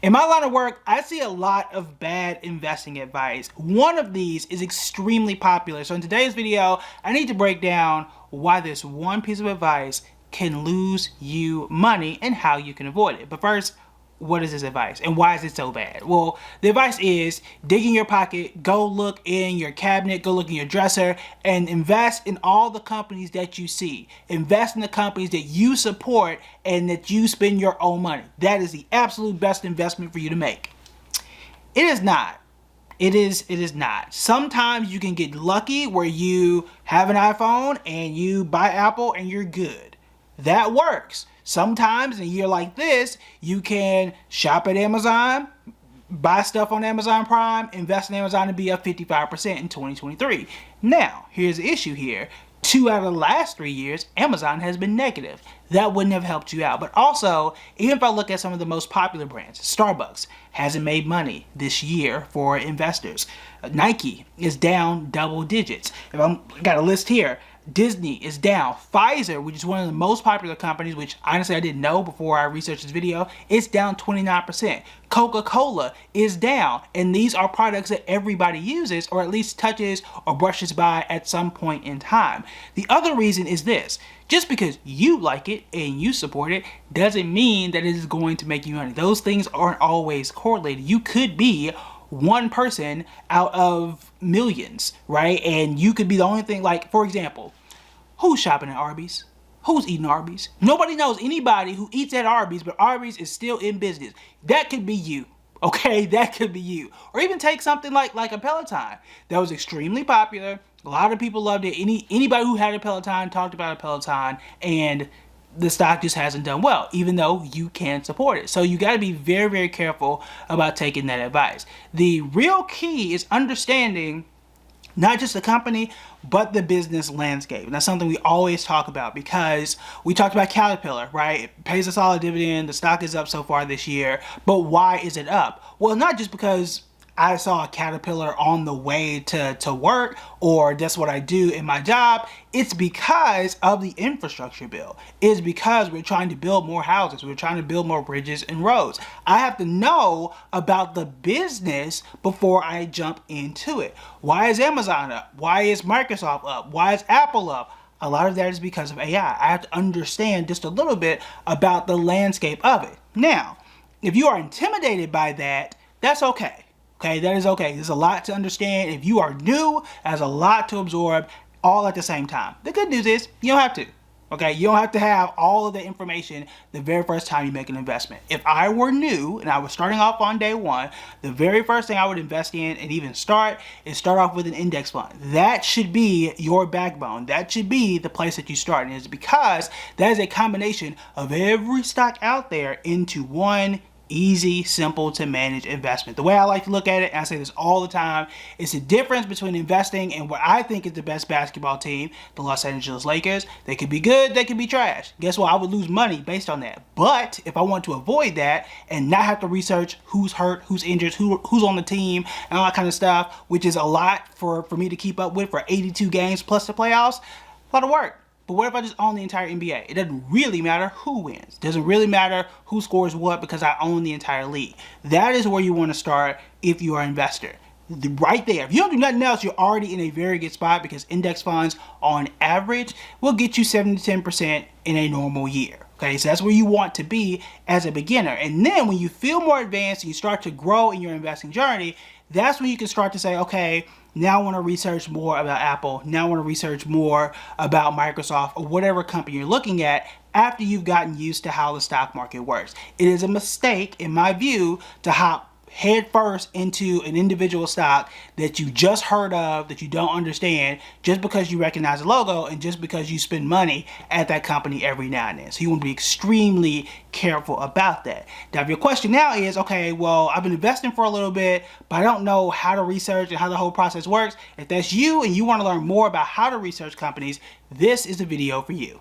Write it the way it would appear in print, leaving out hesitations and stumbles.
In my line of work, I see a lot of bad investing advice. One of these is extremely popular. So in today's video, I need to break down why this one piece of advice can lose you money and how you can avoid it. But first, what is this advice and why is it so bad? Well, the advice is dig in your pocket, go look in your cabinet, go look in your dresser, and invest in all the companies that you see. Invest in the companies that you support and that you spend your own money. That is the absolute best investment for you to make. It is not. It is not. Sometimes you can get lucky where you have an iPhone and you buy Apple and you're good. That works. Sometimes in a year like this, you can shop at Amazon, buy stuff on Amazon Prime, invest in Amazon to be up 55% in 2023. Now, here's the issue here. 2 out of the last 3 years, Amazon has been negative. That wouldn't have helped you out. But also, even if I look at some of the most popular brands, Starbucks hasn't made money this year for investors. Nike is down double digits. I got a list here. Disney is down. Pfizer, which is one of the most popular companies, which honestly I didn't know before I researched this video, it's down 29%. Coca-Cola is down, and these are products that everybody uses or at least touches or brushes by at some point in time. The other reason is this: just because you like it and you support it doesn't mean that it is going to make you money. Those things aren't always correlated. You could be one person out of millions, right? And you could be the only thing, like, for example, who's shopping at Arby's? Who's eating Arby's? Nobody knows anybody who eats at Arby's, but Arby's is still in business. That could be you, okay? That could be you. Or even take something like a Peloton. That was extremely popular. A lot of people loved it. Anybody who had a Peloton talked about a Peloton, and the stock just hasn't done well, even though you can support it. So you got to be very, very careful about taking that advice. The real key is understanding not just the company, but the business landscape. And that's something we always talk about, because we talked about Caterpillar, right? It pays a solid dividend. The stock is up so far this year. But why is it up? Well, not just because I saw a Caterpillar on the way to work, or that's what I do in my job. It's because of the infrastructure bill. It's because we're trying to build more houses. We're trying to build more bridges and roads. I have to know about the business before I jump into it. Why is Amazon up? Why is Microsoft up? Why is Apple up? A lot of that is because of AI. I have to understand just a little bit about the landscape of it. Now, if you are intimidated by that, that's okay. Okay, that is okay. There's a lot to understand. If you are new, there's a lot to absorb all at the same time. The good news is you don't have to. Okay, you don't have to have all of the information the very first time you make an investment. If I were new and I was starting off on day one, the very first thing I would invest in and even start off with an index fund. That should be your backbone. That should be the place that you start. And it's because that is a combination of every stock out there into one easy, simple to manage investment. The way I like to look at it, and I say this all the time, is the difference between investing in what I think is the best basketball team, the Los Angeles Lakers. They could be good, they could be trash. Guess what? I would lose money based on that. But if I want to avoid that and not have to research who's hurt, who's injured, who's on the team, and all that kind of stuff, which is a lot for me to keep up with for 82 games plus the playoffs, a lot of work. But what if I just own the entire NBA? It doesn't really matter who wins. It doesn't really matter who scores what, because I own the entire league. That is where you want to start if you are an investor. Right there. If you don't do nothing else, you're already in a very good spot, because index funds on average will get you 7 to 10% in a normal year. Okay, so that's where you want to be as a beginner. And then when you feel more advanced and you start to grow in your investing journey, that's when you can start to say, okay, now I want to research more about Apple. Now I want to research more about Microsoft, or whatever company you're looking at, after you've gotten used to how the stock market works. It is a mistake, in my view, to hop head first into an individual stock that you just heard of, that you don't understand, just because you recognize the logo and just because you spend money at that company every now and then. So you want to be extremely careful about that. Now, if your question now is, okay, well, I've been investing for a little bit, but I don't know how to research and how the whole process works. If that's you and you want to learn more about how to research companies, this is the video for you.